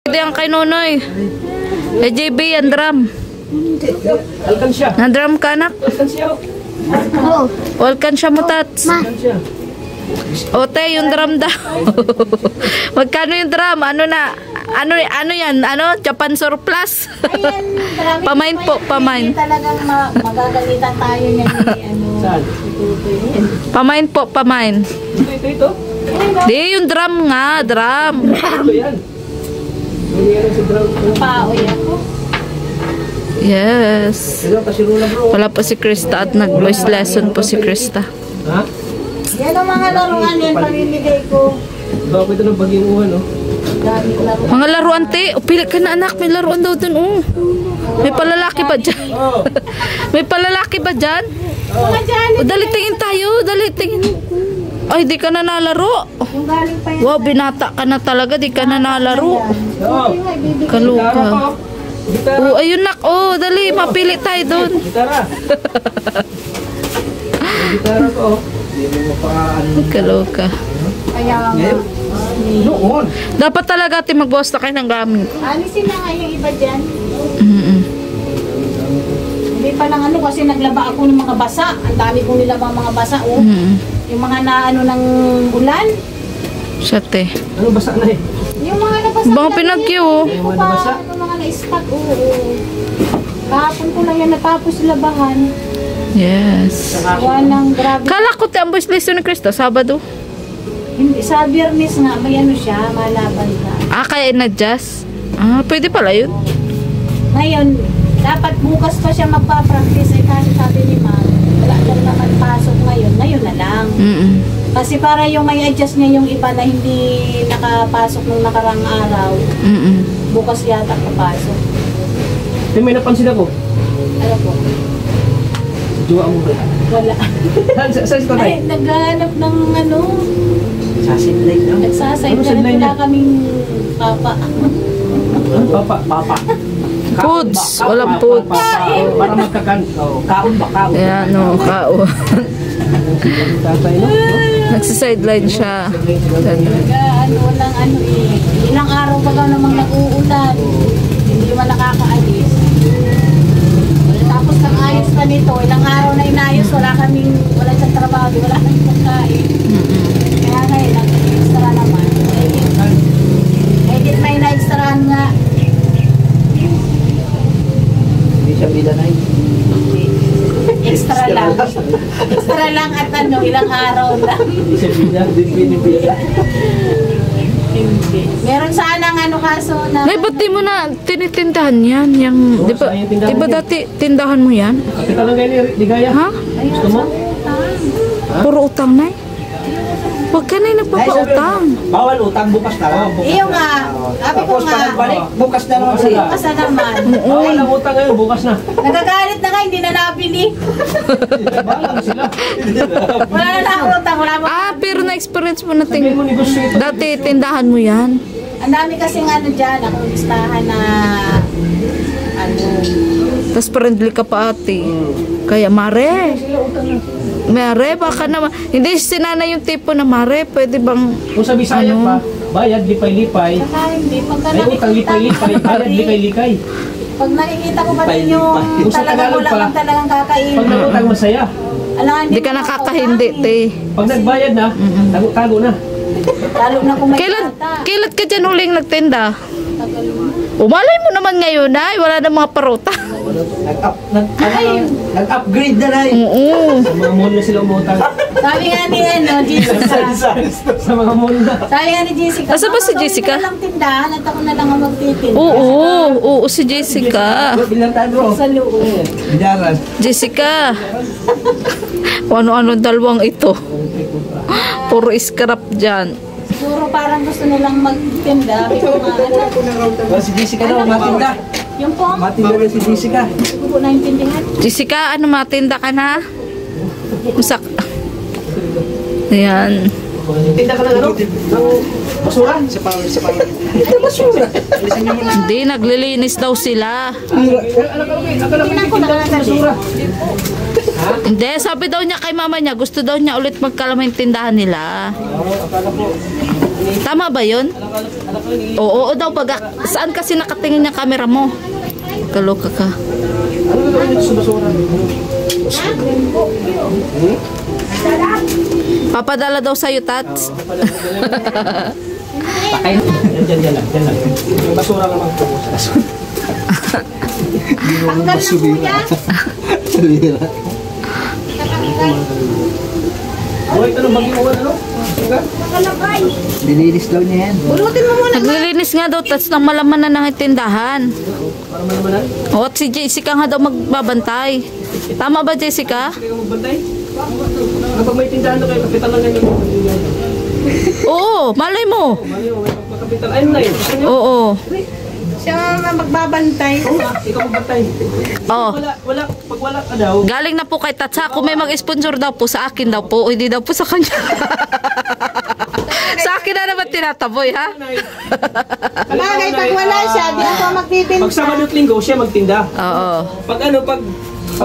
Hindi ang kay Nonoy. Kay JB yan drum. Alkansya. Na-drum ka anak? Alkansya. Oo. Alkansya mo tats. Alkansya. Ote, yung drum daw. Magkano yung drum? Ano na? Ano yan? Ano? Japan surplus? Ayan, marami pamain po, pamain. Talagang magagalitan tayo niyan ni ano. Saan? Pamain po, pamain. Ito. Di, yung drum nga, drum. Ito yan. Hindi yan si Brown. Paoy ako. Yes. Ito kasi rula bro. Wala pa si Krista at nag-voice lesson po si Krista. Ha? Yan ang mga laruan yan, pamimigay ko. Baka ito ng baging uwan, no? Dami laruan. Mga laruan, te. O, pili ka na anak. May laruan daw dun, oh. May palalaki ba dyan? May palalaki ba dyan? Mga dyan, O, dali tingin tayo. Dali tingin. Ay, di ka na nalaro. yung galing pa yan. Wow, binata ka na talaga. Di ka na nalaro. Oo. Kaluka. Gitara. Oh, ayun nak. Oh, dali. Mapili tayo dun. Gitara. Gitara ko, oh. Hindi mo mapaano. Kaluka. Kaya nga. Noon. Dapat talaga ati magbawas na kayo ng gamit. Alisin na nga yung iba dyan. Hindi pa lang ano kasi naglaba ako ng mga basa. Ang dami kong nilabang mga basa. Oh. Yung mga na ano ng ulan. Siya, te. Ano basa na eh? Yung mga nabasa. Baka pinagyo, oh. Yung mga nabasa? Yung mga na-spot. Oo. Kahapon ko lang yan natapos labahan. Yes. Walang grabe. Kala ko te ang voice lesson ni Krista. Sabado. Hindi, sa Biyernes nga, may ano siya, malaban ka. Ah, kaya na-jazz? Ah, pwede pala yun. Ngayon, dapat bukas pa siya magpa-practice. Eh, kasi sabi ni Ma, wala lang naman pasok ngayon. Ngayon na lang. Kasi para yung may adjust niya yung iba na hindi nakapasok nung nakarang araw, bukas yata papasok. May napansin ako. Ano po? Juwa mo ba? Wala. Saan ito tayo? Ay, naghahanap ng ano, Sasidlay lang. nagsaside Ano na sidlay wala niya? kaming papa. Ano? Papa. Foods. Walang food. Para magkakan. Kaon ba? Kaon. Ayan, no, kao. Tatay, no? Nagsa-sideline siya. Ano, walang ano eh. Ilang araw pa ka namang nag-uulan. Hindi man nakakaalis. Tapos nang ayos pa nito, ilang araw na inayos, wala sa trabaho, wala kaming pagkain. Kaya ngayon, nag-extra naman. Edit may na-extrahan nga. Hindi siya bida na Extra lang. Extra lang at ano, ilang araw lang. Hindi siya bida. Hindi bida. Meron sanang ano kaso na... Nay, ba't di mo na tinitindahan yan? Yung, di ba, saan yung tindahan di ba niya? dati tindahan mo yan? Kasi talaga yun, ligaya. Ha? Gusto mo? Puro utang, Nay? Huwag ka na nagpapautang. Bawal utang bukas na lang. Iyo nga, sabi ko nga, Balik bukas na lang siya. bukas na naman. Bawal ang utang ngayon, bukas na. Nagagalit na nga, hindi na nabili. Bawal sila. Wala na akong utang, wala mo. Ah, pero na-experience mo na Sabihin mo negosyo ito. dati tindahan mo yan. Ang dami kasing ano dyan, akong listahan na ano. Tapos friendly ka pa ate. Kaya Mare. Mare, baka naman. Hindi sinana yung tipo na Mare. Pwede bang... Kung sa Bisaya pa, bayad, lipay-lipay. Saka hindi, pagka May utang, lipay-lipay. Bayad, likay-likay. Pag nakikita ko pa din yung Kung sa talagang Tagalog wala pa, kang talagang kakain. Pag nagutang, masaya. Alam, Hindi ka nakakahindi, te. Pag nagbayad na, tago-tago na. Lalo na kung may bata. Kailan ka dyan huling nagtinda? Tagal mo. Umalay mo naman ngayon ay. Wala na mga paruta. Nag-upgrade na na eh. Oo. Sa mga mall na sila umutang. Sabi nga ni ano, Jessica. Sa mga mall na. Sabi nga ni Jessica. Asa ba si Jessica? Ako na lang tindahan at ako na lang ang magtitinda. Oo. Oo, si Jessica. Bilang tayo bro. Sa loob. Bidaran. Jessica. Ano-ano dalawang ito. Puro scrap dyan. Siguro parang gusto nilang magtinda. May mga ano. Si Jessica daw, matinda. Yung po, Matinda rin si Jessica. hindi ko naintindihan. Jessica, ano matinda ka na? Usak. Ayan. Tinda ka ng ano? Ng basura? Sa pang. Ito basura. Alisin niyo muna. Hindi, naglilinis daw sila. Tingnan ko na lang Basura. Hindi, sabi daw niya kay mama niya, gusto daw niya ulit magkalamay yung tindahan nila. Akala po. Tama ba yun? Oo, daw pag saan kasi nakatingin yung camera mo? Kaloka ka. Ano gagawin dito sa basura? Papadala daw sa'yo, Tats. Pakay. Yan lang. Yung basura lang ang pumusas. Tanggal na po yan. Salira. Oh, ito nung bagay mo ano? Nakalagay. Dinilis daw niya yan. Bunutin mo muna. Naglilinis nga daw, Tats, nang malaman na ng tindahan. Para malamanan. O, at si Jessica nga daw magbabantay. Tama ba, Jessica? Sige kang magbantay. Kapag may tindahan na kayo, kapital lang ganyan. Oo, malay mo. Mali mo, may pagkapital. Ayun na yun. Gusto niyo? Oo. Siya ang magbabantay. Ikaw magbantay. Oh. Pag wala ka daw. Galing na po kay Tatsa. Kung may mag-sponsor daw po, sa akin daw po. O hindi daw po sa kanya. Sa akin na naman tinataboy, ha? Bagay, pag wala siya, di ako Pag magbibinta. Sabado at Linggo, siya magtinda. Oo. Pag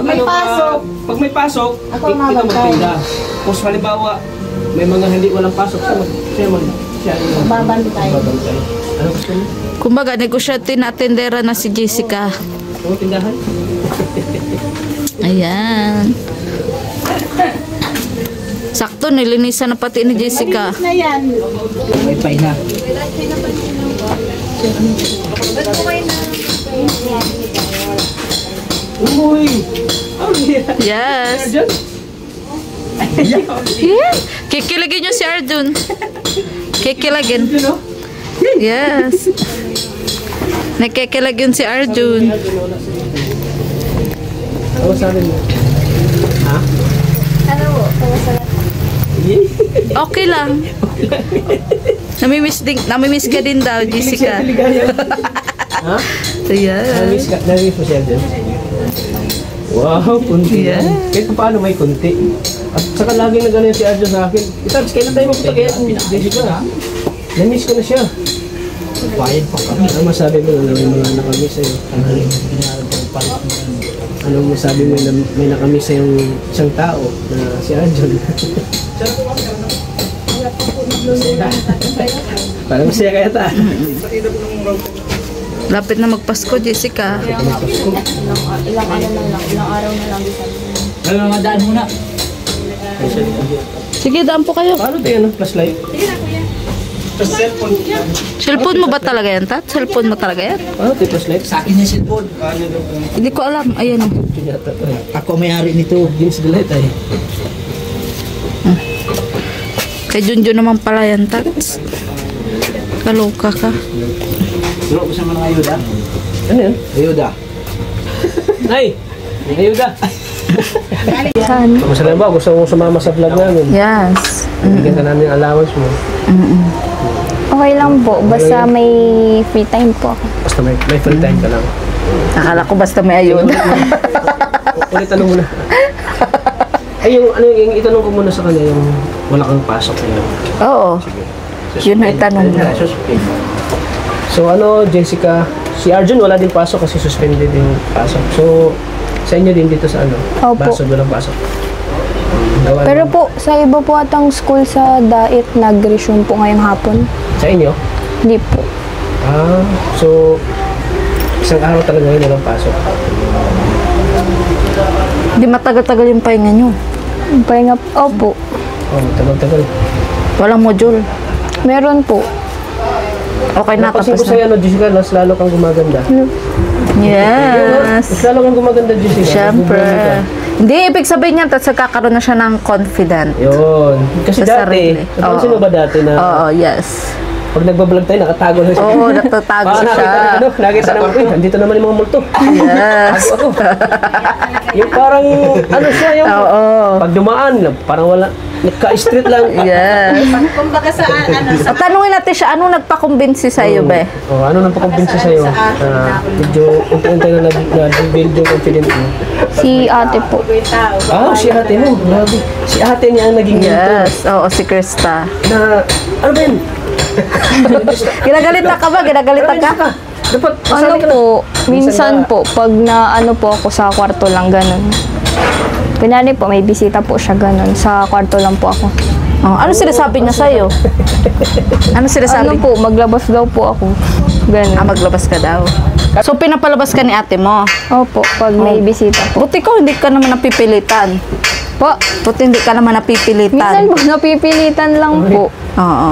may pasok. pag may pasok, Ako ikaw mabantay. magtinda. Kung halimbawa, may mga hindi walang pasok, siya yung Babantay. babantay. Ano gusto mo? Kumbaga, negosyante na tendera na si Jessica. Ano tindahan? Ayan. Sakto, nilinisan na pati ni Jessica. Na yan. May paina. Uy! Oh, yeah. Yes. Diyan? Yeah. Kikilagin nyo si Arjun. Kikilagin. Diyan, oh. Yes. Nakikilagin si Arjun. Ano sabi mo? Ha? Ano po? Okay lang. Namimiss ka din daw, Jessica. Ha? Ayan. Namiss mo siya dyan? Wow, kunti Yeah. yan. Kahit paano may kunti. At saka lagi na ganyan si Arjo sa akin. Itabs, kailan tayo mapunta kaya? Jessica, ha? Namiss ko na siya. Bayad pa kami. Ano masabi mo na may mga nakamiss sa'yo? Ano masabi mo na may nakamiss sa'yong isang tao na si Arjon? Parang masaya kaya ta. Lapit na magpasko, Jessica. Ilang araw na lang. Ano mga daan muna? Sige, daan po kayo. Paano tayo, plus light? Cellphone mo ba talaga yan, Tat? Cellphone mo talaga yan? Paano tayo, plus light? Sa akin yung cellphone. Hindi ko alam. Ayan o. Yata to eh. Ako may-ari nito. Games the light ay. Kay Junjun naman pala yan, Tats. Kaloka ka. Duro ko sa mga ayuda. Ano yan? Ayuda. Nay! Ayuda! Saan? Masaya ba? Gusto mong sumama sa vlog namin? Yes. Bigyan ka namin yung allowance mo. Okay lang po, basta may free time po ako. Basta may full time ka lang. Akala ko basta may ayun. Ulit tanong muna. Ay, yung itanong ko muna sa kanya, yung wala kang pasok ngayon. Oo. Yun na itanong mo. So Jessica, si Arjun wala din pasok kasi suspended yung pasok. So, sa inyo din dito sa Opo. Basod walang pasok. Gawa Pero ng- po, sa iba po atang school sa Dait, nag-resume po ngayong hapon. Sa inyo? Hindi po. So, isang araw talaga yun walang pasok. Di matagal-tagal yung pahinga nyo. Pahinga, opo. Oh, tagal-tagal. Walang module. Meron po. Okay na, Napansin tapos ko sa'yo, na. Jessica, mas lalo kang gumaganda. Yes. Mas lalo kang gumaganda, Jessica. Siyempre. Gumaganda ka. Hindi, ibig sabihin niyan, tapos nagkakaroon na siya ng confident. Yun. Kasi Sa dati, sarili. napansin mo ba dati na Oo, yes. pag nagbablog tayo, nakatago lang siya. Oo, natatago siya. Nakita naman, nandito naman yung mga multo. Yes. Tago ako. Yung parang, siya, yung Oo. pag dumaan, parang wala, nagka-street lang. Yes. Kumbaga sa At tanungin natin siya, anong nagpakumbinsi sa iyo, be? Ano nang pakumbinsi sa'yo? Medyo unti-unti na nag-build yung confidence mo. Si ate po. Si ate mo. Grabe. Si ate niya ang naging mentor. Yes. Oo, si Krista. Na, ano ba yun? Ginagalitan ka ba? Ginagalitan ka? Dapat, Ano masali ka na. po, minsan po, pag na ano po ako sa kwarto lang, ganun. Kunyari po, may bisita po siya, ganun. Sa kwarto lang po ako. Oh, ano sinasabi niya sa'yo? Ano sinasabi? Ano po, maglabas daw po ako. Ganun. Maglabas ka daw. So, pinapalabas ka ni ate mo? Opo, pag may bisita po. Buti ko, hindi ka naman napipilitan. Po, Buti hindi ka naman minsan napipilitan. po, napipilitan lang po. Oo.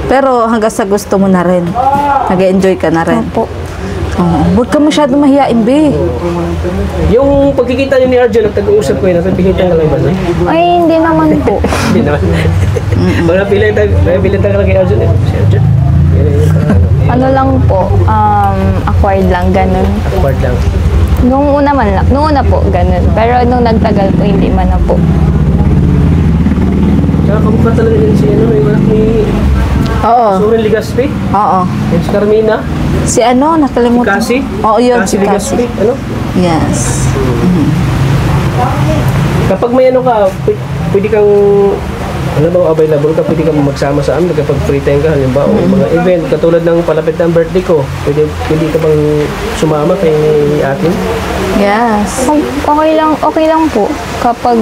Pero hanggang sa gusto mo na rin. Nag-enjoy ka na rin. Opo. Oo. Huwag ka masyado mahiyain, be. Yung pagkikita niyo ni Arjun, nag-uusap ko yun, napipilitan ka lang ba? Ay, hindi naman po. Hindi naman. Pag napilitan ka lang kay Arjun, si Arjun. Ano lang po, acquired lang, ganun. Awkward lang. Nung una po, ganun. Pero nung nagtagal po, hindi man na po. Tsaka kamukha talaga din si ano, yung anak ni Oo. Soren Ligaspi, Oo. yung si Carmina, Si ano, nakalimutan. Cassie. Oo, yun, si Ligaspi, Cassie. ano? Yes. Kapag may ano ka, pwede kang, ano ba, available ka, pwede kang magsama sa amin kapag free time ka, halimbawa, o mga event, katulad ng palapit ng birthday ko, pwede ka bang sumama kay atin? Yes. Okay lang po. Kapag,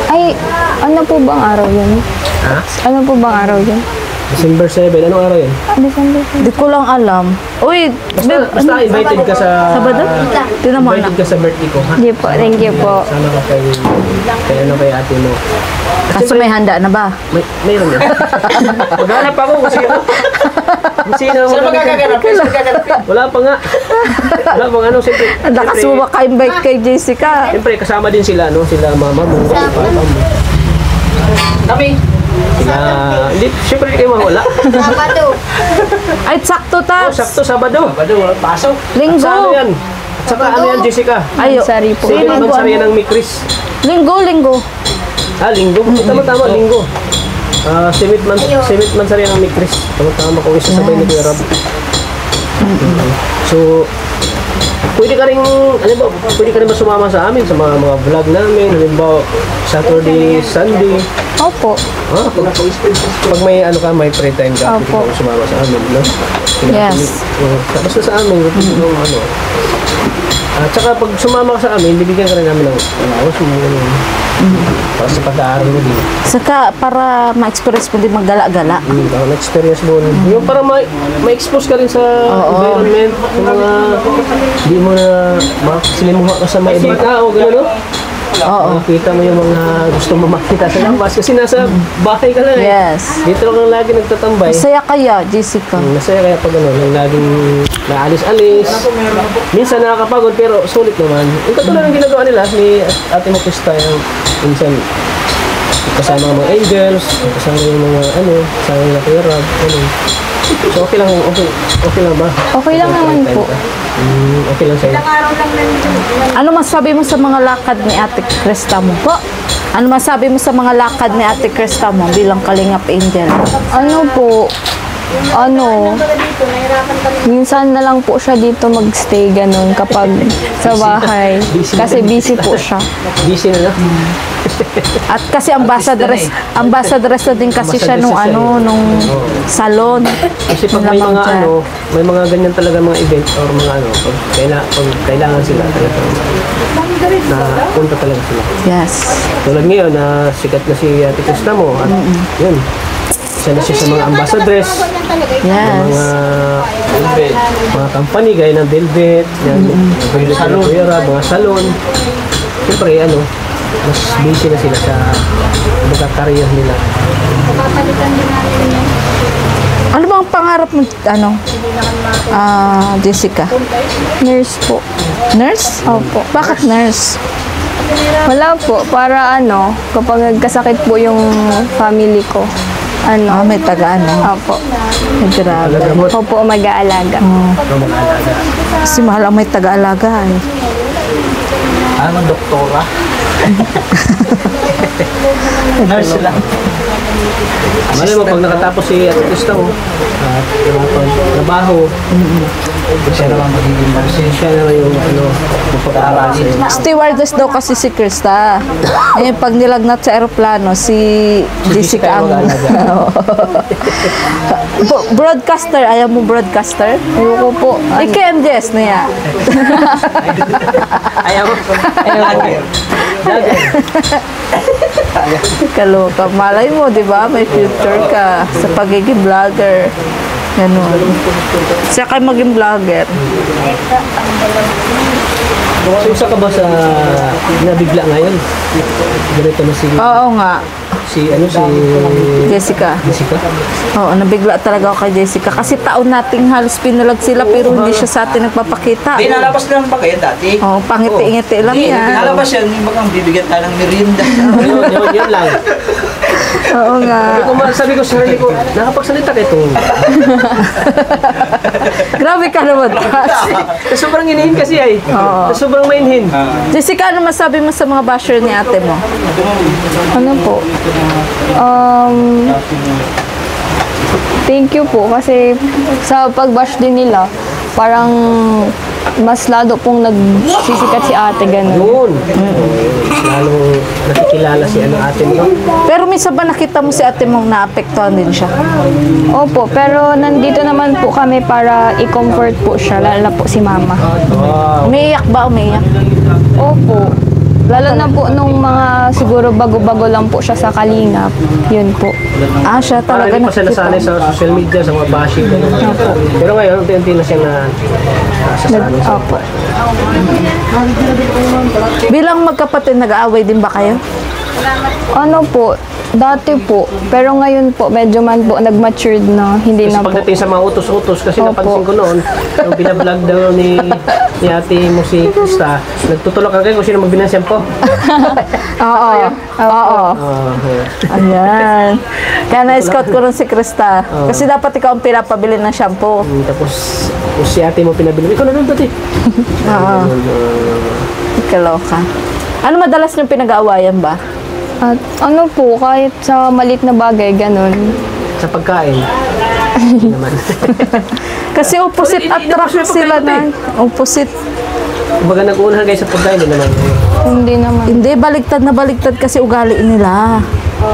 ay, ano po bang araw yun? Ha? Ano po bang araw yun? December 7, anong araw yun? December. Di ko lang alam. Uy, Basta invited ka sa... Sabado? Tinan mo, Invited anak. ka sa birthday ko, ha? Hindi po, thank you po. Sama ka kay ate mo. Kaso may handa na ba? Mayroon yan. Maghanap ako kung sino. Kung sino. Saan magkaganap? Wala pa nga. Wala pa nga. Ano, siyempre. Ang lakas mo maka-invite kay Jessica. Siyempre, kasama din sila, no? Sila mama mo. Papa mo. Kami. Sila, hindi, siyempre hindi kayo mawala. Ay, sakto, Oh, Tats. sakto, Sabado. Sabado, pasok. Linggo. Sa ano yan? Saka ano yan, Jessica? Ayo. Sari po. Sige, Linggo, magsari ano? ng Mikris. Linggo. Linggo. Tama-tama, linggo. Simit man sari ng Mikris. Tama-tama kung isasabay ni Kuya Rob. So, pwede ka rin, ano ba, pwede ka rin ba sumama sa amin, sa mga vlog namin, halimbawa, Saturday, Sunday. Opo. Pag may ano ka, may free time ka, pwede Opo. ka sumama sa amin, no? Yes. Basta sa amin, yung ano. At saka pag sumama ka sa amin, bibigyan ka rin namin ng allowance mo, para sa pag-aaral mo din. Saka para ma-experience mo din maggala-gala. Na-experience mo. Yung para ma-expose ka rin sa environment, sa mga hindi mo na makasilimuha ka sa mga ibang tao, gano'n, no? Oo. Makita mo yung mga gusto mo makita sa labas kasi nasa bahay ka lang eh. Yes. Dito lang lagi nagtatambay. Masaya kaya, Jessica. Masaya kaya pag ano, yung laging naalis-alis. Minsan nakakapagod pero sulit naman. Yung katulad ng ginagawa nila ni Ate Mopista, yung minsan kasama ng mga angels, kasama yung mga ano, kasama yung Kuya Rob, ano. So okay lang ba? Okay lang naman po. Okay lang sa'yo. Ano masabi mo sa mga lakad ni Ate Krista mo? Po? Ano masabi mo sa mga lakad ni Ate Krista mo bilang Kalingap Angel? Ano po, minsan na lang po siya dito magstay ganun kapag sa bahay. Kasi busy po siya. Busy na lang. At kasi ambassadoress na din kasi siya nung Ambassadoress siya nung salon. Kasi pag may Lamang mga dyan. ano, may mga ganyan talaga mga event or mga ano, pag kailangan sila talaga na punta talaga sila. Yes. Tulad ngayon na sikat na si Ate Krista mo at yun. Isa na siya sa mga ambassadress, Yes. mga company gaya ng Velvet, yan, salon, mga salon. Siyempre ano, mas busy na sila sa career nila. Ano bang pangarap mo, Jessica? Nurse po. Nurse? Opo. Bakit nurse? Wala po, para kapag nagkasakit po yung family ko, May taga-ano. Opo. Ay, grabe. Opo, mag-aalaga. Kasi mahal ang may taga-alaga eh. Ano, doktora? Nurse lang. Malay mo, pag nakatapos si Ate Krista mo, at trabaho, Siya naman magiging nurse. Siya naman yung magpapag-aarasin. Stewardess daw kasi si Krista. Ngayon, pag nilagnat sa aeroplano, si Jessica ang... Broadcaster, ayaw mo broadcaster? Ayoko po. I-KMJS na yan. Ayaw mo. Kaloka. Malay mo, di ba? May future ka sa pagiging vlogger. Ganun. Siya kayo maging vlogger. So, isa ka ba sa nabigla ngayon? Ganito na Oo nga. si Jessica. Jessica? Oo, nabigla talaga ako kay Jessica. Kasi taon nating halos pinalag sila pero hindi siya sa atin nagpapakita. Di, nalabas lang ba kayo dati? Oo, pangiti-ngiti lang Di, yan. nalabas yan. Yung bagang bibigyan tayo ng merienda. Yun lang. Oo nga. Sabi ko sa sarili ko, nakapagsalita ka itong. Grabe ka naman. Sobrang inihin kasi ay. Oo. Sobrang mainhin. Jessica, ano masabi mo sa mga basher ni ate mo? Ano po? Thank you po kasi sa pag-bash din nila, parang mas lalo pong nagsisikat si ate ganun. Yun. Lalong nakikilala si ate mo. Pero minsan ba nakita mo si ate mong naapektuhan din siya? Opo, pero nandito naman po kami para i-comfort po siya, lalo na po si mama. Wow. Umiiyak ba? Umiiyak? Opo. Lalo na po nung mga siguro bago-bago lang po siya sa Kalingap. Yun po. Ah, siya Parang talaga hindi pa siya nasanay sa social media, sa mga bashing. Pero ngayon, unti-unti na siya sasanay. Opo. Bilang magkapatid, nag-aaway din ba kayo? Ano po, dati po. Pero ngayon po, medyo man po nag-matured na. Hindi Kasi na po. pagdating sa mga utos-utos, kasi Opo. napansin ko noon, yung binablog daw ni ate mo si Krista, nagtutulak ka kayo kung sino magbinasyan po. Oo. Oo. Oh, Ayan. Kaya na-scout ko rin si Krista. Kasi dapat ikaw ang pinapabili ng shampoo. tapos si ate mo pinabili, ikaw na doon dati. Oo. Kaloka. Ano madalas yung pinag-aawayan ba? At ano po, kahit sa malit na bagay, ganun. Sa pagkain. Hindi naman. Kasi opposite attract sila na. Opposite. Kumbaga nag-uunahan kayo sa pagkain, hindi naman. Hindi naman. Hindi, baligtad na baligtad kasi ugali nila.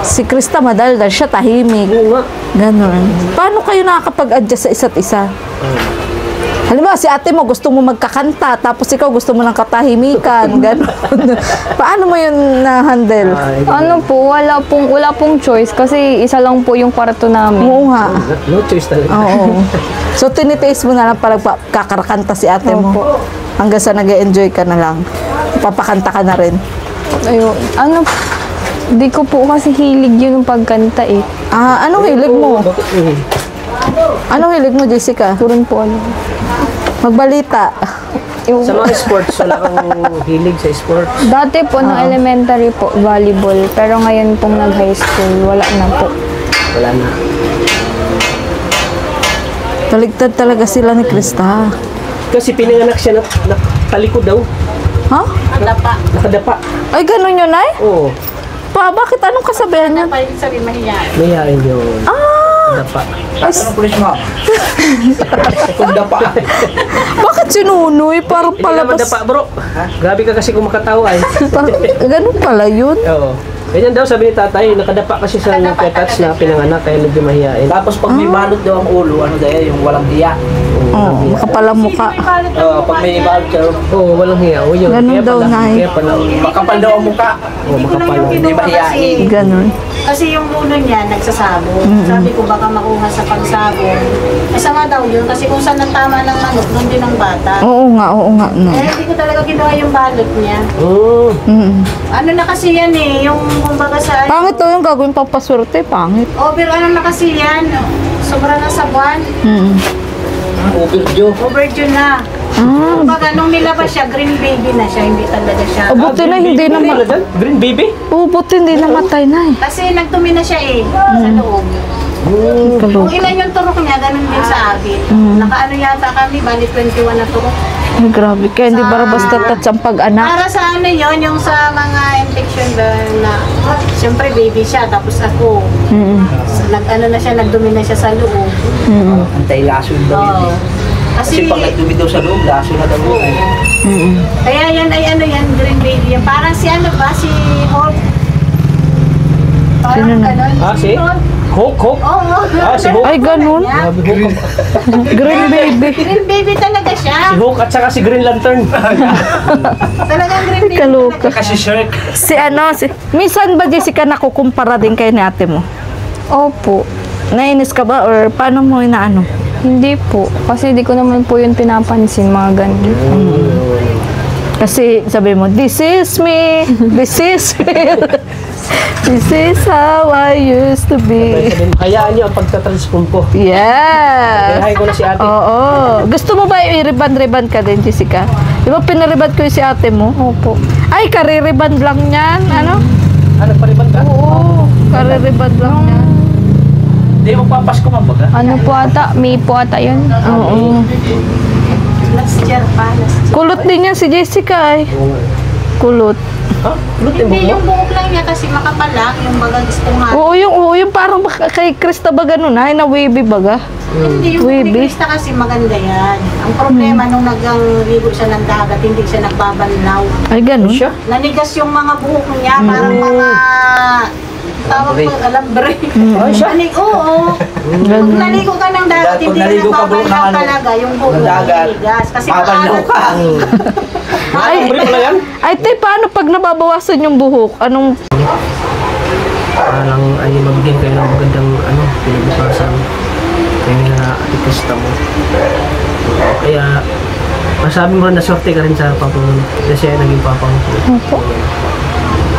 Si Krista madaldal, siya tahimik. Oo nga. Ganon. Paano kayo nakakapag-adjust sa isa't isa? Halimbawa, si ate mo gusto mo magkakanta, tapos ikaw gusto mo ng katahimikan, ganon. Paano mo yun na-handle? Ano po, wala pong choice kasi isa lang po yung kwarto namin. Oo nga. No choice talaga. Oo. So, tinitaste mo na lang para kakakanta si ate mo. Hanggang sa nag-enjoy ka na lang. Papakanta ka na rin. Ayun, ano, di ko po kasi hilig yun yung pagkanta eh. Ah, anong hilig mo? Bakit? Anong hilig mo, Jessica? Turun po ano. Magbalita. Sa mga sports, wala kang hilig sa sports. Dati po, nung elementary po, volleyball. Pero ngayon pong nag-high school, wala na po. Wala na. Taligtad talaga sila ni Krista. Kasi pinanganak siya na talikod daw. Ha? Nakadapa. Ay, ganun yun, ay? Oo. Pa, bakit? Anong kasabihan niya? Pa yung sabi mahiyain. Mayayain yun. Nakadapa. Anong pulis mo? Kunda pa. Bakit sinunoy? Parang Hindi naman palabas. dapa, bro. Grabe ka kasi kung makatawa eh. Ganun pala yun. Oo. Ganyan daw sabi ni tatay, nakadapa kasi sa touch na pinanganak kaya medyo mahihain. Tapos pag may balot daw ang ulo, ano dahil yung walang hiya. Oo, makapalang muka. Pag may balot ka, Oo, walang hiya. Oo, yun. Ganun Kaya daw, pala- Nay. Kaya pala. makapal daw ang muka. Oo, makapal. Hindi mahiyain. Ganun. Kasi yung ulo niya nagsasabog. Sabi ko baka makuha sa pagsabog. Masama daw yun kasi kung saan ang tama ng manok, doon din ang bata. Oo nga, no. Eh, hindi ko talaga ginawa yung balot niya. Oo. Ano na kasi yan eh, yung kumbaga sa Pangit daw yung gagawin pampaswerte, pangit. over ano na kasi yan, sobra na sa buwan. Overdue. Overdue na. Kumbaga nung nilabas siya, green baby na siya, hindi talaga siya. Buti na hindi Baby, naman. wala dyan? Green baby? Buti hindi namatay na eh. Kasi nagtumi na siya eh, sa loob. Kung ilan yung turok niya, ganun din sa akin. Nakaano yata kami, bali 21 na turok. Ay, grabe. Kaya hindi bara basta touch ang pag-anak. Para sa ano yun, yung sa mga infection ba na, siyempre baby siya, tapos ako. Nag-ano na siya, nagdumi na siya sa loob. Antay-lason daw yun. Oo. Kasi pag nagdumi daw sa loob, laso na daw yun. Kaya yan ay ano yan, green baby. Yan. Parang si ano ba, si Hulk. Parang Sino na? ganon. Ah, si? Hulk. Hulk? Oo. Ah, si Hulk. Ay, ganun. Grabe, Hulk. Green baby. Green baby talaga siya. Si Hulk at saka si Green Lantern. Talagang green baby Kaloka. talaga. Kasi Shrek. Si ano, minsan ba Jessica nakukumpara din kayo ni ate mo? Opo. Nainis ka ba or paano mo inaano? Hindi po. Kasi di ko naman po yun pinapansin, mga ganun. Kasi sabi mo, this is me, this is me, this is how I used to be. Sabihin mo, hayaan niyo ang pagtatransform ko. Yeah. Kaya ko na si ate. Oo. Gusto mo ba i-riban-riban ka din, Jessica? Di ba pinariban ko yung si ate mo? Opo. Ay, kaririban lang yan. Ano? Ano pa rin ka? Oo. Kaririban lang yan. Hindi mo papasko mabaga. Ano po ata? May po ata yun. Oo. Last year pa, last year. Kulot din yan si Jessica ay. Kulot. Ha? Kulot yung Hindi, buhok yung buhok lang niya kasi makapal lang, yung baga gusto nga. Oo, yung parang kay Krista ba ganun ay na wavy baga. Hindi, yung Baby. Krista kasi maganda yan. Ang problema nung nagligo siya ng dagat, hindi siya nagbabanlaw. Ay ganun. siya. Nanigas yung mga buhok niya, parang mga tawag ko, alambre. Ay, siya? Oo. Pag naligo ka ng dagat, Pag hindi ka naligo ka bro ng nagbabanlaw ano, talaga, yung buhok ng mo dagat, nanigas. Kasi babanlaw maalat ka. Ay, Bri pala yan? ay te, paano pag nababawasan yung buhok? Anong Parang ay mabigyan kayo ng magandang pinabukasan. Kaya na artista mo. Kaya masabi mo rin na swerte ka rin sa papa mo. Na siya ay naging papa mo. Opo.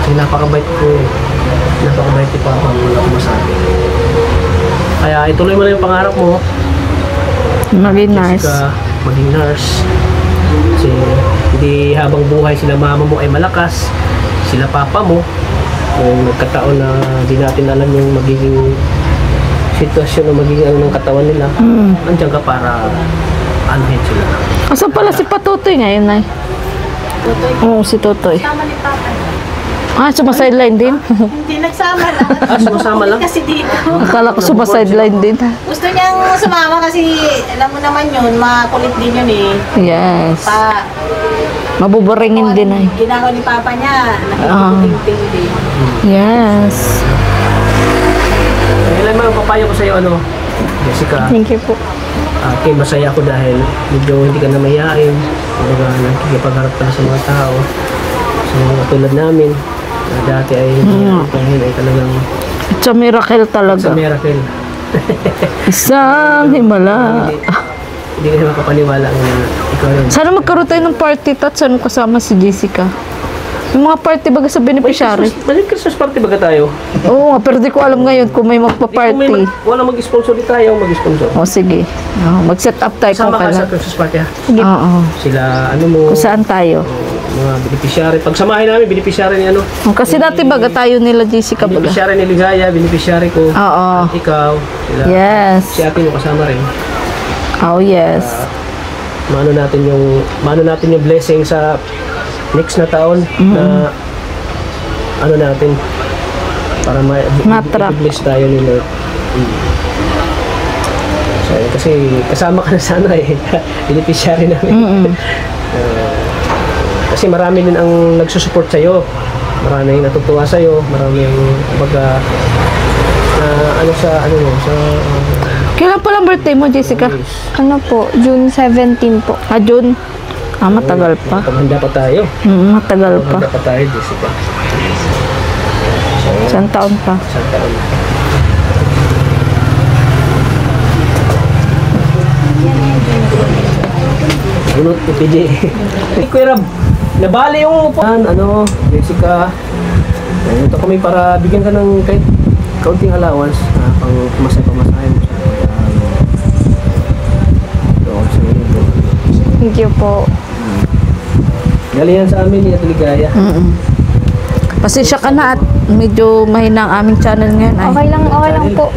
Kasi napakabait ko. Napakabait ni papa mo. Wala ko masabi. Kaya ituloy mo na yung pangarap mo. maging nurse? Ka maging nurse. Kasi hindi habang buhay sila mama mo ay malakas. Sila papa mo. Kung nagkataon na di natin alam yung magiging sitwasyon na magiging ng katawan nila, nandiyan ka para anuhin sila. Asan pala si Patutoy ngayon ay? Oo, si Tutoy. Sama ni Papa. Ah, sumasideline din? Hindi nagsama lang. Sumasama lang? Kasi dito. Akala ko sumasideline din. Gusto niyang sumama kasi alam mo naman yun, makulit din yun eh. Yes. Mabuboringin din ay. Ginagawa ni Papa niya, nakikuting din. Yes. Kailan mo papayo ko sa'yo, Jessica, Thank you po. okay, masaya ako dahil medyo hindi ka na mayayain. Kumbaga, nakikipagharap ka na sa mga tao. So, tulad namin, na dati ay ngayon ay talagang It's a miracle sa talaga. miracle. Isang himala. Hindi ka naman kapaniwala na ikaw yun. Sana magkaroon tayo ng party tat. Sana kasama si Jessica. Yung mga party baga sa beneficiary. Balik Christmas party baga tayo? Oo nga, pero di ko alam ngayon kung may magpa-party. Wala mag-sponsor di tayo, mag-sponsor. O sige. Mag-set up tayo kung Sama ka sa kailan. Christmas party ha? Oo. Sila, mo, Kung saan tayo. mga beneficiary. Pagsamahin namin, beneficiary ni Kasi dati baga tayo nila Jessica baga. beneficiary ni Ligaya, beneficiary ko. Oo. Ikaw, sila. Yes. Si ate mo kasama rin. Oh yes. Maano natin yung blessing sa next na taon na natin para Matrap. bless tayo ni Lord. So, kasi kasama ka na sana beneficiary namin. Kasi marami din ang nagsusupport sa'yo. Marami yung natutuwa sa'yo. Marami yung kumbaga sa Kailan pa lang birthday mo, Jessica? Ano po? June 17 po. Ah, June? Ah, matagal pa. paghanda pa tayo. Matagal pa. Paghanda pa tayo, Jessica. Isang taon pa. Isang taon. Bunot ni PJ. Kuya Rab, nabali yung upuan. Jessica. Ito kami para bigyan ka ng kahit kaunting allowance pang pamasahe mo. Thank you po. Galing yan sa amin ni Ate Ligaya. Pasensya ka na at medyo mahina ang aming channel ngayon. Ay. Okay lang po.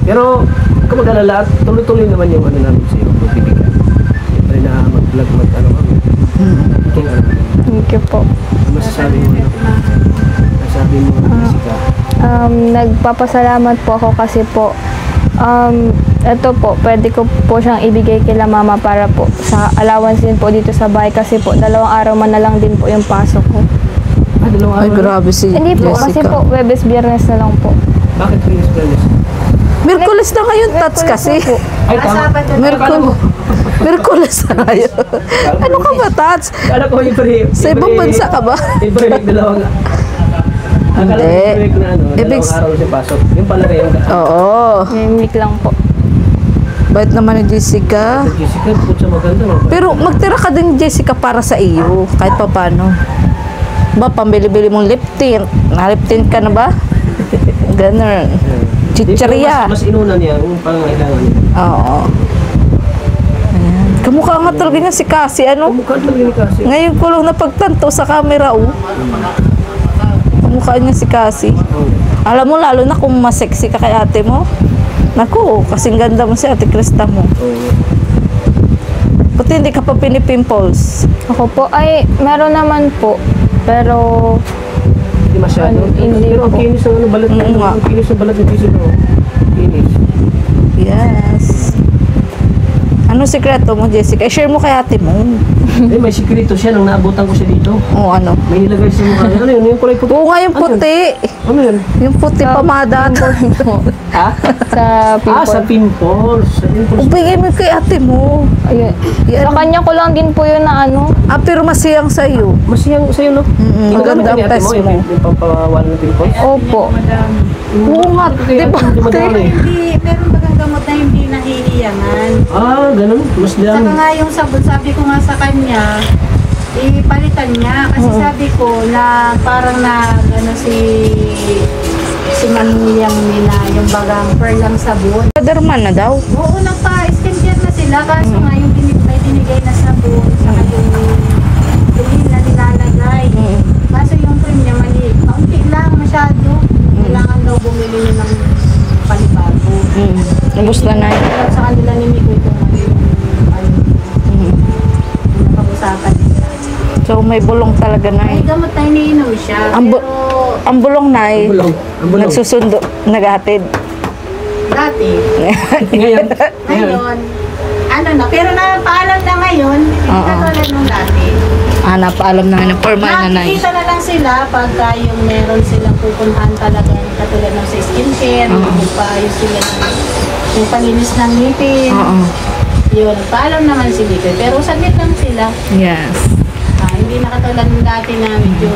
Pero kung mag-alala at tuloy-tuloy naman yung namin sa iyo. Magbibigay. Siyempre na mag-vlog kami. Thank you po. Masasabi mo Jessica. Nagpapasalamat po ako kasi po Ito po, pwede ko po siyang ibigay kila mama para po sa allowance din po dito sa bahay kasi po 2 araw man na lang din po yung pasok ko. Dalawang Ay, araw. grabe si Hindi po, kasi Jessica. po Webes, Biyernes na lang po. Bakit Venus Planes? Merkulis na ngayon, Tats, kasi. Ay, tama. Merkulis na ngayon. Ano ka ba, Tats? Kala ko yung Sa ibang bansa ka ba? Every week dalawang. Akala ko Hindi. every week na ano, Ibig- dalawang araw siya pasok. Yung pala rin yung Oo. Ngayong week lang po. Bait naman ni Jessica. Jessica, putsa maganda. Pero magtira ka din, Jessica, para sa iyo. Kahit pa paano. Ba, pambili-bili mong lip tint. Na-lip tint ka na ba? Ganun. Chicharia. Mas inuna niya yung pangangailangan niya. Oo. Ayan. Kamukha nga talaga niya si Cassie, ano? Mukha talaga ni Cassie. Ngayon ko lang napagtanto sa camera, oh. Kamukha niya si Cassie. Alam mo, lalo na kung mas sexy ka kay ate mo. Naku, kasing ganda mo si ate Krista mo. Buti hindi ka pa pinipimples. Ako po ay meron naman po. Pero Hindi masyado. Hindi Pero ang po. kinis ng ano, balat Oo nga. ang kinis ng balat ng Jessica. Kinis. Yes. Ano sikreto mo, Jessica? I-share mo kay ate mo. May sikreto siya nung naabutan ko siya dito. O ano? May nilagay sa mukha. Ano yun? Yung kulay puti. Oo nga yung puti. Ano yun? Yung puti pamada. Ha? sa Ah, sa people. pimples. Sa pimples. Ubigay mo kay ate mo. Ayun. Yan. Sa kanya ko lang din po yun na ano. Ah, pero masiyang sa'yo. Masiyang sa'yo, no? Maganda ang Ginagamit ni ate test mo. Yung pampawala ng pimples. Opo. Oo nga, di ba? Hindi madami. Hindi, meron bagang gamot na hindi nahihiyangan. Ah, ganun. Mas Saka dami. nga yung sabon, sabi ko nga sa kanya, ipalitan niya. Kasi sabi ko na parang na ano si Maniyang nila, yung bagang perlang sabon. Derman na daw. Oo, nagpa-skincare na sila. Kaso nga yung may binigay na sabon, saka yung cream na nilalagay. Kaso yung cream niya mali, kaunti lang masyado. Kailangan daw bumili niya ng panibago. Ubus na na yun. Pero sa kanila ni Miko ito nga yung napag-usapan nila. So, may bulong talaga na May gamot na iniinom siya. Ang Pero Ang bulong na Bulong. Ang bulong. nagsusundo, naghatid. dati, Ngayon. ngayon, ano na, pero napaalam na ngayon, hindi katulad nung dati. Ah, napaalam na nga ng formal na na. Nakikita na lang sila pagka yung meron silang pupuntahan talaga katulad ng sa skincare, magpaayos sila ng yung panginis ng ngipin. Oo. Yun, nagpaalam naman si Miko. Pero saglit lang sila. Yes. Hindi na katulad ng dati na medyo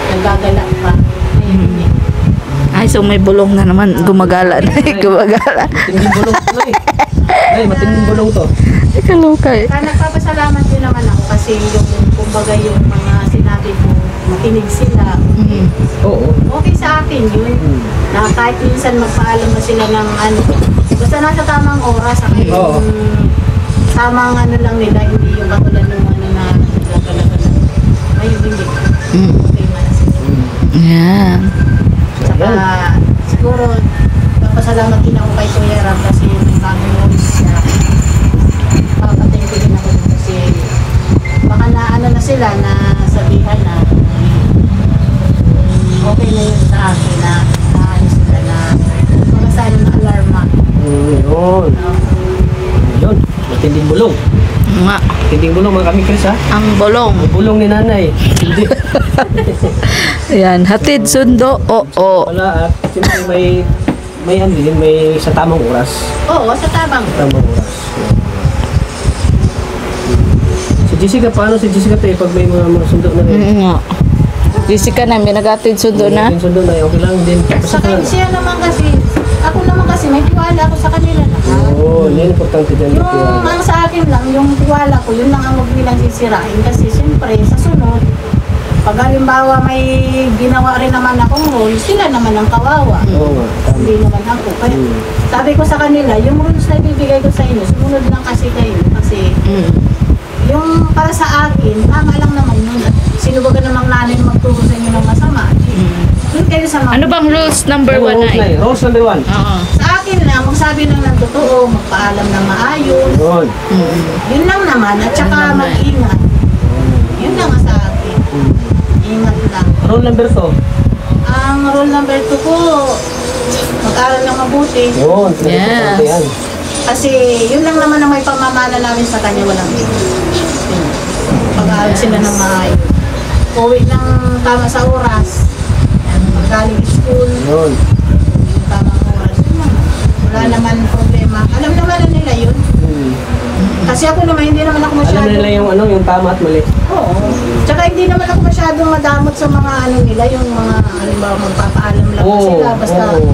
nagagala pa. Ngayon, hindi. Ay, so may bulong na naman. Gumagala na. Gumagala. Matinding bulong to, Nay. Nay, matinding bulong to. Ikalukay. Kaya nagpapasalamat din naman ako kasi yung kumbaga yung mga sinabi ko, makinig sila. Oo. Okay sa akin yun. Na kahit minsan magpaalam na sila ng ano, basta nasa tamang oras, saka yung Oo. tamang ano lang nila, hindi yung katulad ng ano na nagagalaga na. Ngayon hindi. Okay man sila. Yeah. Saka siguro, papasalamat din ako kay Kuya Ram kasi may bagong moves siya. Papatay ko din ako dun kasi baka na ano na sila na sabihan na okay na yun sa akin na naayos sila na mga sa ano na alarma. Yun. Yun. Matinding bulong. Nga. Matinding bulong mga kami, Chris, ha? Ang bulong. Bulong ni nanay. Hindi. Ayan. Hatid, sundo. Oo. Wala, at siyempre may ano din, may sa tamang oras. Oo, sa tabang. Tamang oras. Si Jessica, paano si Jessica tayo pag may mga sundo na rin? Nga. Jessica na, may naghatid sundo na. Yung sundo na, okay lang din. Sa kanya siya naman kasi, ako naman kasi may tiwala ako sa kanila lahat. Oo, yan importante dyan. Yung ang sa akin lang, yung tiwala ko, yun lang ang huwag nilang sisirain. Kasi siyempre, sa sunod, pag halimbawa may ginawa rin naman akong role, sila naman ang kawawa. Oo nga, tama. Hindi naman ako. Kaya sabi ko sa kanila, yung rules na ibibigay ko sa inyo, sumunod lang kasi kayo. Kasi yung para sa akin, tama lang naman yun. At sino ba ka namang nanay magturo sa inyo ng masama? Yun kayo sa mga... Ano bang rules number Oo, 1 na? Nay. Rules number 1. Oo. Sa akin lang, magsabi lang ng totoo, magpaalam ng maayos. Yun. Yun lang naman. At saka mag-ingat. Yun lang ang sa akin. Ingat lang. Rule number 2. Ang rule number 2 ko, mag-aral ng mabuti. Yun, Yes. yan. Kasi yun lang naman ang may pamamana namin sa kanya, walang iba. Pag-aaral sila ng maayos. Uwi ng tama sa oras. Galing school, Yun. tamang oras. Yun lang. Wala naman problema. Alam naman na nila yun. Kasi ako naman, hindi naman ako Alam masyado. na nila yung ano, yung tama at mali. Oo. Tsaka hindi naman ako masyadong madamot sa mga ano nila, yung mga, halimbawa, magpapaalam lang Oo, sila. Basta, oo.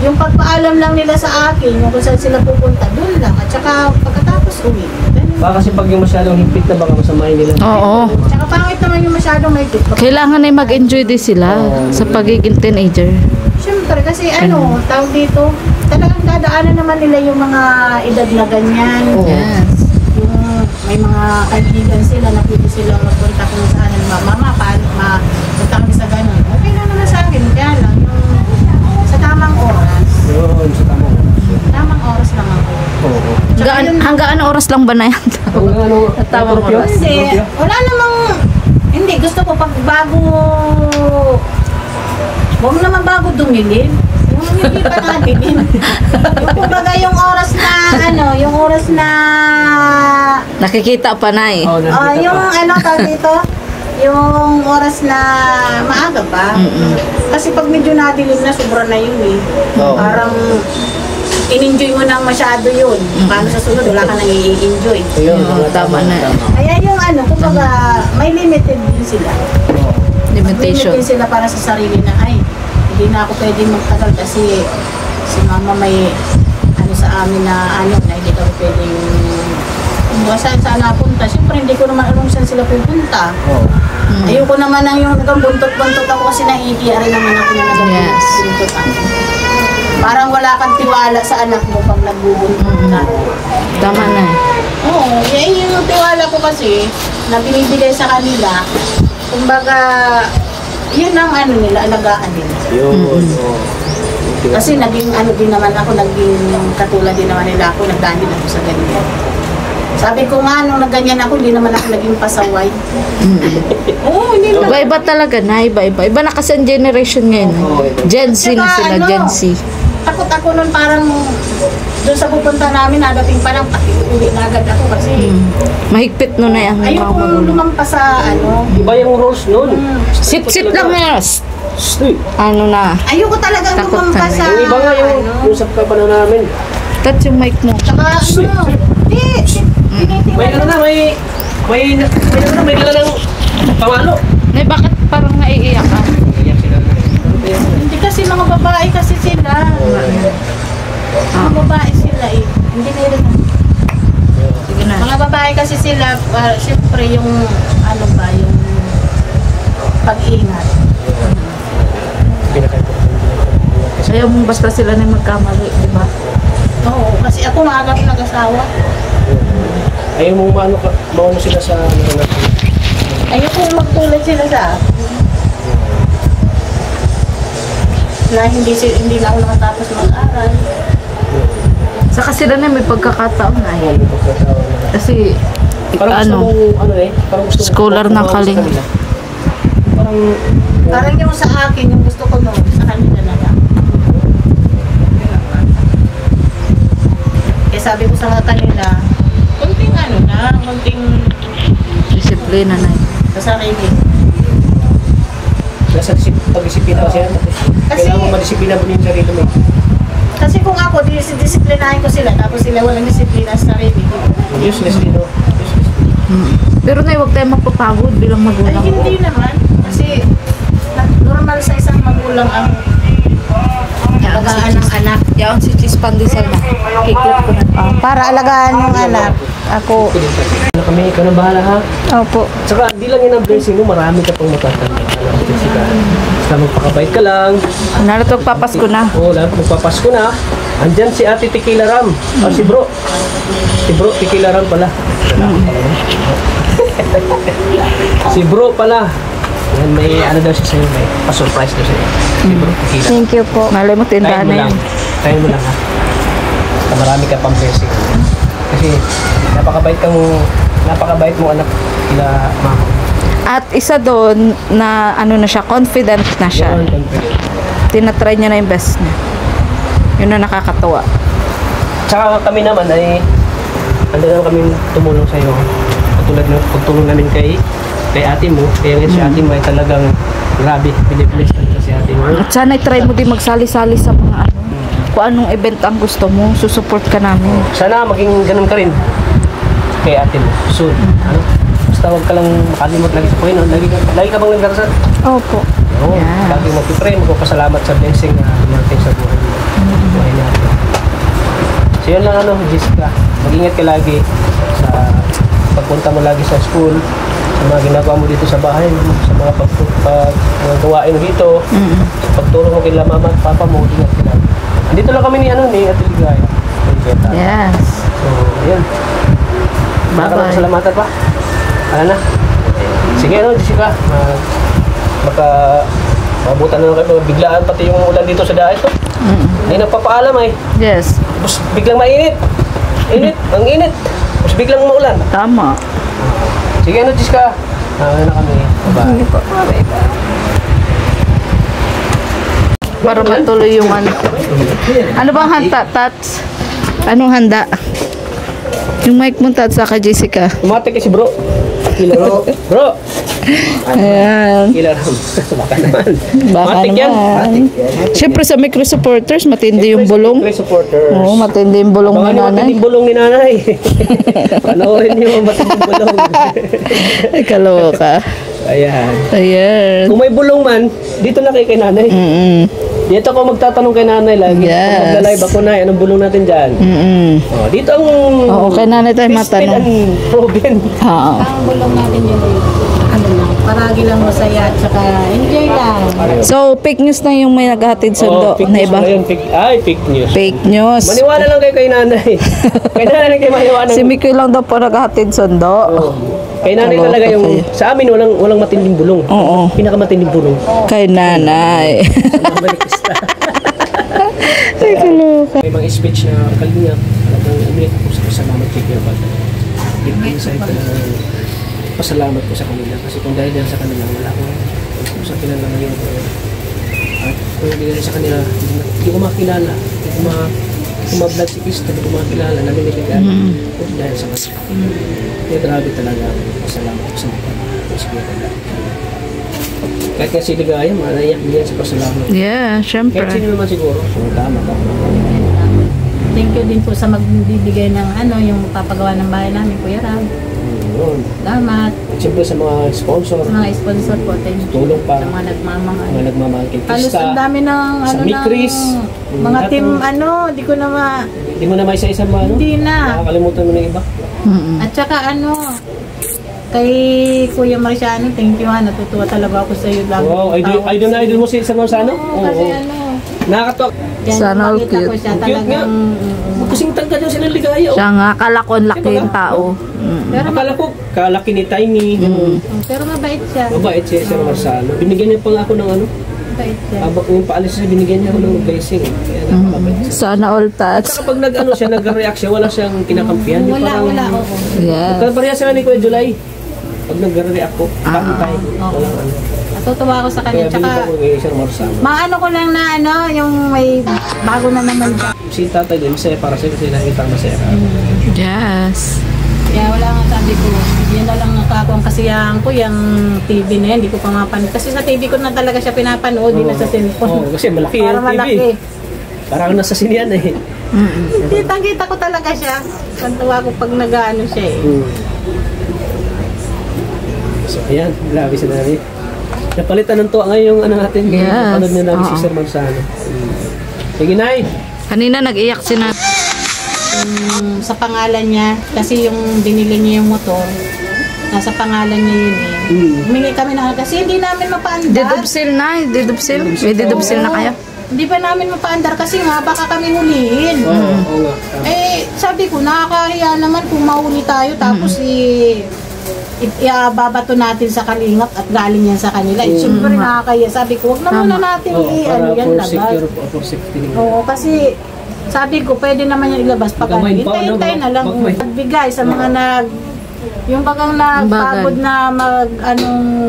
yung pagpaalam lang nila sa akin, yung kung saan sila pupunta, doon lang. At tsaka, pagkatapos uwi. Ganun. Baka kasi pag yung masyadong higpit na baka masamahin nila. Oo. Tsaka pangit naman yung masyadong may tip. Kailangan ay mag-enjoy din sila sa pagiging teenager. Siyempre, kasi ano, tawag dito, talagang dadaanan naman nila yung mga edad na ganyan. Yes. Yung may mga kaibigan sila na pwede silang magpunta kung saan. Mama, paano, punta kami sa ganun. Okay lang naman sa akin, kaya lang, yung sa tamang oras. Yun, sa tama. Tamang oras lang ako. Oo. Hanggang ano oras lang ba na yan? Hanggang ano, Tama mo, curfew? Ross. Hindi, Curfew? wala namang, hindi, gusto ko pag bago, huwag naman bago dumilin. Yung hindi pa nadilim. Yung kumbaga yung oras na, ano, yung oras na, Nakikita pa na eh. Oo, nakita yung pa. ano, tawag dito, yung oras na maaga pa. Kasi pag medyo nadilim na, sobra na yun eh. Oo. Parang, in-enjoy mo nang masyado yun. Paano sa sunod, wala ka nang i-enjoy. Ayun, Oo, tama na. Kaya yung ano, kumbaga, may limited din sila. Limitation. Limited sila para sa sarili na, ay, hindi na ako pwede magtagal kasi si mama may ano sa amin na ano, na hindi kami pwedeng kung saan napunta. Siyempre, hindi ko naman alam saan sila pupunta. Oo. Ayoko naman ang yung nagbuntot-buntot ako kasi naiiya rin naman ako na nagbuntot ako. Parang wala kang tiwala sa anak mo pag nagbubuntot na. Tama na eh. Oo, yan yung tiwala ko kasi na binibigay sa kanila. Kumbaga, yun ang ano nila, alagaan nila. Yun. Oo. Kasi naging ano din naman ako, naging katulad din naman nila ako, nagdaan din ako sa ganyan. Sabi ko nga, nung nagganyan ako, hindi naman ako naging pasaway. Oo, hindi naman. Iba-iba talaga na, iba-iba. Iba na kasi ang generation ngayon. Gen Z na sila, Tsaka, Gen Z. Takot ako nun parang doon sa pupunta namin, nadating pa lang, pati-uwi na agad ako kasi Mahigpit no na yan. ayoko lumampas sa ano. Iba yung rules nun. Sit-sit lang na. Uy, Ano na. Ayoko talagang Takot lumampas ka sa yung iba nga yung, ano. yung sa panahon namin. Touch yung mic mo. Tsaka ano, di, May tinitingnan ano na, may dala ng pamalo. Nay, bakit parang naiiyak ka? Hindi kasi mga babae kasi sila. Mga babae sila eh. Hindi na rin. Sige na. Mga babae kasi sila, siyempre yung ano ba, yung pag-ingat. Ayaw mong basta sila na magkamali, di ba? Oo, kasi ako maaga ko nag-asawa. Ayaw mong maano sila sa ano na. Ayoko magtulad sila sa akin. Na hindi na ako nakatapos mag-aral. Saka sila na may pagkakataon na eh. Kasi, Parang gusto ano, mong, ano eh, parang gusto mong scholar ng tumawag sa kaling. kanila. Parang, Parang yung sa akin, yung gusto ko noon, sa kanila na lang. Kaya sabi ko sa kanila, konting ano na, konting disiplina na eh. sa sarili. nasa pag-disiplina kasi yan. Kasi- Kailangan mo madisiplina mo yung sarili mo. Kasi kung ako, disiplinahin ko sila, tapos sila walang disiplina sa sarili. Useless din, no? Useless. Pero na huwag tayo mapapagod bilang Ay, magulang. hindi naman. Kasi normal sa isang magulang ang alagaan ng anak. Yaon si Cheese Pandesal na. Kiklip ko na. Para alagaan ng anak. Ako. Ano kami, ikaw na bahala ha. Opo. Tsaka di lang yun ang blessing mo, marami ka pang matatanda. Basta magpakabait ka lang. Narat magpapasko na. Oo, lalo magpapasko na. Andyan si Ate Tequila Ram. O si Bro. Si Bro Tequila Ram pala. Si Bro pala. Yan, may ano daw siya sa'yo, may pa-surprise daw sa'yo. Si Bro Tequila. Thank you po. Malay mo, Tayo tindahan mo na lang. yan. Tayo mo lang ha. Basta marami ka pang blessing. Kasi napakabait mo anak kila mama. At isa doon na ano na siya, confident na siya. Yun, confident. Tinatry niya na yung best niya. Yun na nakakatuwa. Tsaka kami naman ay ando naman kami tumulong sa iyo. Katulad ng pagtulong namin kay ate mo. Kaya nga si ate mo ay talagang grabe. Pinibless talaga si ate mo. At sana try mo din magsali-sali sa mga ano. Kung anong event ang gusto mo, susupport ka namin. Sana maging ganun ka rin kay ate mo. Soon. Ano? Basta huwag ka lang makalimot lagi sa Panginoon. Lagi ka bang nagdarasal? Opo. Oo. Yes. Lagi magpipray. Magpapasalamat sa blessing na dumating sa buhay mo. Buhay natin. So yun lang ano, Jessica. Mag-ingat ka lagi sa pagpunta mo lagi sa school, sa mga ginagawa mo dito sa bahay, sa mga mga gawain dito, sa pagtulong mo kay mama at papa mo, ingat ka lagi. Dito lang kami ni Ate Ligaya. Yes. So, yun. Bye-bye. Salamatan pa. Ano na? Sige, ano, Jessica. Baka mabutan na lang kayo. Biglaan pati yung ulan dito sa dahil to. Hindi nagpapaalam ay. Yes. Tapos biglang mainit. Init. Ang init. Tapos biglang maulan. Tama. Sige, ano, Jessica. Ano na kami. Bye-bye. Para matuloy yung ano. Ano bang handa, Tats? Anong handa? Yung mic mo, Tats, saka Jessica. Umate kasi bro. Kilo. Bro. Ayan. Kilo ram. Baka naman. Baka Matik yan. naman. Siyempre sa micro supporters, matindi yung bulong. Play supporters. Oo, matindi yung bulong Baka ni nanay. matinding bulong ni nanay. Panoorin niyo ang matinding bulong. Ay, kaloka. Ayan. Ayan. Kung may bulong man, dito na kay nanay. Dito ako magtatanong kay nanay lagi. Yes. Kung magla-live ako na, anong bulong natin dyan? Oh, dito ang... Oo, kay nanay tayo Twisted matanong. and proven. Oo. Ang bulong natin yun, ano lang, paragi lang masaya at saka enjoy lang. So, fake news na yung may naghahatid sundo fake na news iba. pala yun. Fake news. Fake news. Maniwala lang kayo kay nanay. Kay nanay lang kayo maniwala. Si Mikoy lang daw po naghahatid sundo. Oh. Kay nanay Kaloka talaga yung... kayo. Sa amin, walang matinding bulong. Oo. Pinakamatinding bulong. Kay nanay. Malikista. Ay, kaloka. May mga speech na kalinga. Talagang umiyak ko sa pasalamat kay Kuya Bal. Deep inside na pasalamat ko sa kanila. Kasi kung dahil yan sa kanila, wala ko sa kilala ngayon. At kung hindi sa kanila, hindi ko makilala. Hindi ko ma-blood si Cristo. Hindi ko makilala. Naminig ka gano'n. Kung dahil sa kanila. Kaya grabe talaga. Pasalamat ko sa mga Kuya Bal. Kahit nga si Ligaya, naiyak niya sa pasalamat. Yeah, syempre. Kahit sino naman siguro. So, tama ka. Thank you din po sa magbibigay ng ano, yung papagawa ng bahay namin, Kuya Rab. Yun. Salamat. At siyempre sa mga sponsor, Sa mga sponsor po, thank you. tulong pa, Sa mga nagmamahal. mga nagmamahal kay Halos Krista. ang dami ng sa ano Mikris, mga lahat team ng- ano, di ko na Hindi mo na may isa-isa ba, ano? hindi na. Nakakalimutan mo na yung iba. At saka ano, kay Kuya Marciano, thank you ha, natutuwa talaga ako sa iyo lagi. Wow, idol na idol mo si San Marzano? Oo, kasi ano, Nakakatawa. yan, Sana all makita ko cute. siya Cute nga. talagang, Kasing tangka daw siya ng ligaya. Siya nga, kalakon laki yung tao. pero, Akala ko, kalaki ni Tiny. ganun. pero mabait siya. Mabait siya San Marzano. Binigyan niya pa nga ako ng ano. Mabait siya. Habang yung paalis siya, binigyan niya ako ng blessing. Kaya nakakabait siya. Sana all At Tats. kapag nag-ano siya, nag-react siya, wala siyang kinakampihan. Yung Wala, parang- wala, oo. Yes. Parehas sila ni Kuya July. Pag nag-react ko, pantay. Oo. Walang ano. Natutuwa ako sa Kaya kanya. binigyan Tsaka, ko kay Sir Marzano. maano ko lang na ano, yung may bago na naman siya. Si tatay din, masaya para sa'yo kasi nakita masaya ka. Yes. Kaya wala nga sabi ko, yun na lang ako ang kasiyahan ko, yung TV na yan, hindi ko pa mapanood. Kasi sa TV ko na talaga siya pinapanood, hindi na sa Oo, cellphone. kasi malaki Para yung TV. malaki. Parang nasa sinian eh. Kita ko talaga siya. Santuwa ko pag nag-ano siya eh. So ayan, grabe sa nari. Napalitan ng tuwa ngayon yung ano natin. Yes. Napanood na namin si Oo. Sir Marzano. Sige, Nay. Kanina nag-iyak si na. Sa pangalan niya, kasi yung binili niya yung motor, nasa pangalan niya yun eh. Humingi kami na kasi hindi namin mapaandar. Didubsil na, didubsil. May didubsil na kayo. Hindi pa namin mapaandar kasi nga baka kami huliin. Oo nga. Eh, sabi ko, nakakahiya naman kung mahuli tayo tapos iababato natin sa kalingap at galing yan sa kanila. Eh, syempre nakakahiya. Sabi ko, wag na muna natin Oo, ano para yan, for labas. secure, for safety. Oo, kasi sabi ko, pwede naman yan ilabas pag ano. Magkamay pa, no? Hintay-hintay na lang. Magkamay. Magbigay sa mga yung bagang nagpagod na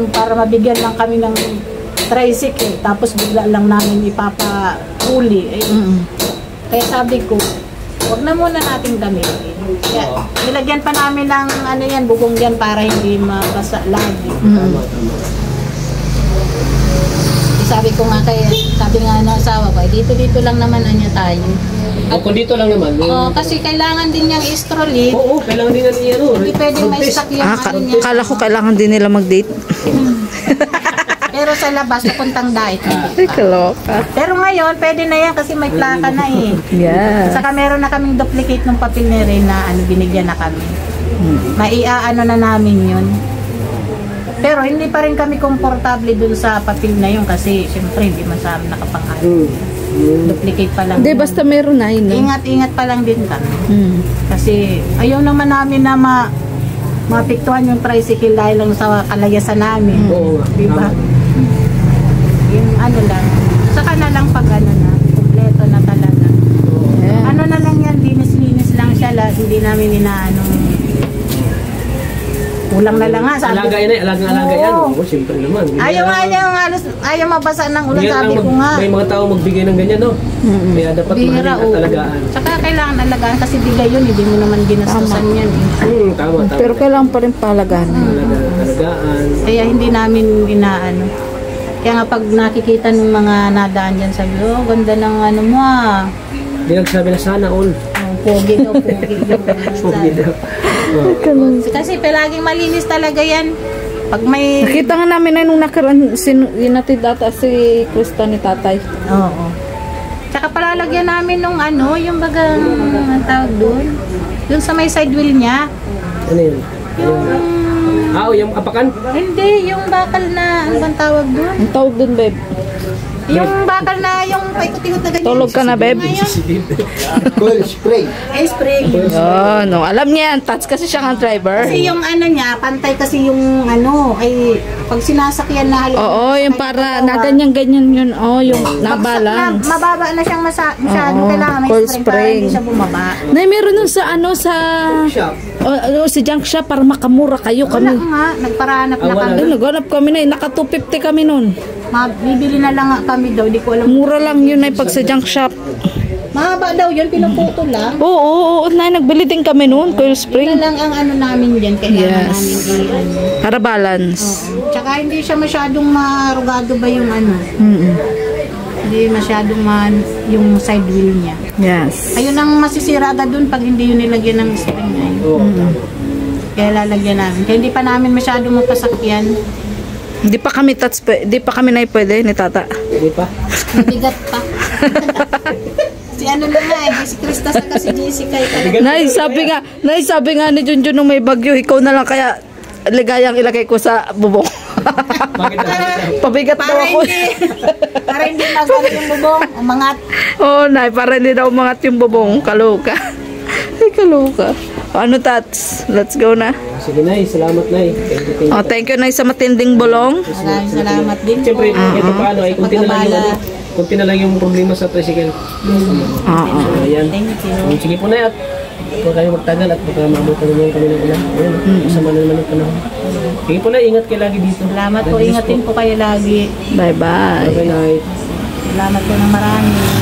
para mabigyan lang kami ng tricycle. Tapos bigla lang namin ipapahuli. Eh, Kaya sabi ko, huwag na muna nating gamitin. Kaya, nilagyan pa namin ng ano yan, bubong yan para hindi mabasa lagi. Sabi ko nga sabi nga ng asawa ko, dito lang naman anya tayo. O kung dito lang naman. Kasi kailangan din niyang istrolit. Oo, kailangan din natin yan. Hindi pwedeng may stock yung ano niya. Kala ko kailangan din nila mag-date. Pero sa labas, napuntang diet. Ay, kaloka. Pero ngayon, pwede na yan kasi may plaka na eh. Yeah. Saka meron na kaming duplicate ng papel ni Ren na binigyan na kami. Maiaano na namin yun. Pero hindi pa rin kami komportable dun sa papel na yun kasi siyempre hindi masama nakapang-ano. Duplicate pa lang. Hindi, yun. basta meron na yun. Ingat-ingat pa lang din kami. Kasi Ayaw naman namin na mapiktuhan yung tricycle dahil lang sa kalayasan namin. Oo nga. Diba? Yung ano lang. Saka na lang pag ano na, kompleto na talaga. Ano na lang yan, linis-linis lang siya. Hindi namin inaanong kulang na lang nga. Alaga yan, alaga yan. Oo, siyempre naman. Ayaw mabasa ng ulan, sabi ko nga. May mga tao magbigay ng ganyan, no? Kaya dapat Bihira, mahalin at alagaan. Saka kailangan alagaan kasi bigay yun, hindi mo naman ginastusan yan. Tama. pero kailangan pa rin palagaan. Alagaan. Kaya hindi namin inaano. Kaya nga pag nakikita ng mga nadaan dyan, sabi, oh, ganda ng ano mo ah. Hindi nagsabi na sana all. Oh, pogi daw. Pogi daw. Kasi palaging malinis talaga yan. Pag may... Nakita nga namin na nung nakaraan, inatid ata si Krista ni tatay. Oo. Tsaka palalagyan namin nung ano, yung bagang tawag doon. Yung sa may side wheel niya. Ano yun? Yung apakan? Hindi, yung bakal na, ano bang tawag doon? Ang tawag dun, babe. Yung bakal na, yung paikot-ikot na ganyan. Tulog ka na, babe. Coil spray. Spray. Oh, no. Alam niya yan. Touch kasi siya ang driver. Kasi yung ano niya, pantay kasi yung ano, ay pag sinasakyan na halimbawa. Oo, yung para na ganyan-ganyan yun. Oh, yung nabalance. Mababa na siyang masyado, Oo, kailangan may cold spring para spring. hindi siya bumaba. Nay, meron nun sa ano, sa... sa junk shop para makamura kayo Wala kami. nga, nagparahanap na wala kami. Ay, naghanap kami na. Naka 250 kami nun. Bibili na lang nga kami daw, di ko alam. Mura lang yun ay pag sa junk shop. Mahaba daw yun, pinuputo lang. Oo, Nay, nagbili din kami nun. Coil Yun spring. lang ang ano namin dyan, kailangan namin i-ano. Para balance. Oo. Tsaka hindi siya masyadong marugado ba yung ano. Hindi masyadong yung side wheel niya. Yes. Ayun ang masisira agad dun pag hindi yun nilagyan ng spring na yun. Kaya lalagyan namin. Kaya hindi pa namin masyadong mapasakyan. Hindi pa kami di pa kami na pwede ni tata. Hindi pa. Mabigat pa. Si ano lang nga si Krista sa kasi Jessica. Nay, sabi nga ni Junjun nung may bagyo, ikaw na lang kaya ligayang ilagay ko sa bubong. Bakit Pabigat daw Para ako. para hindi magano yung bubong, umangat. Oh, Nay, para hindi daw umangat yung bubong. Kaloka. Ay, kaloka. Ano, Tats? Let's go na. Sige, Nay. Salamat, Nay. Oh, thank you, Nay, sa matinding bulong. Maraming salamat din po. Siyempre, ito paano ay kunti na lang yung Pagkabala. kunti na lang yung problema sa tricycle. So, ayan. Thank you. Sige po, Nay. At huwag kayo magtagal at baka mabutan naman kami ng ulan. Ayan, kasama na naman ang panahon. Sige po, Nay. Ingat kayo lagi dito. Salamat po. Ingatin po kayo lagi. Bye-bye. Bye, Night. Salamat po ng marami.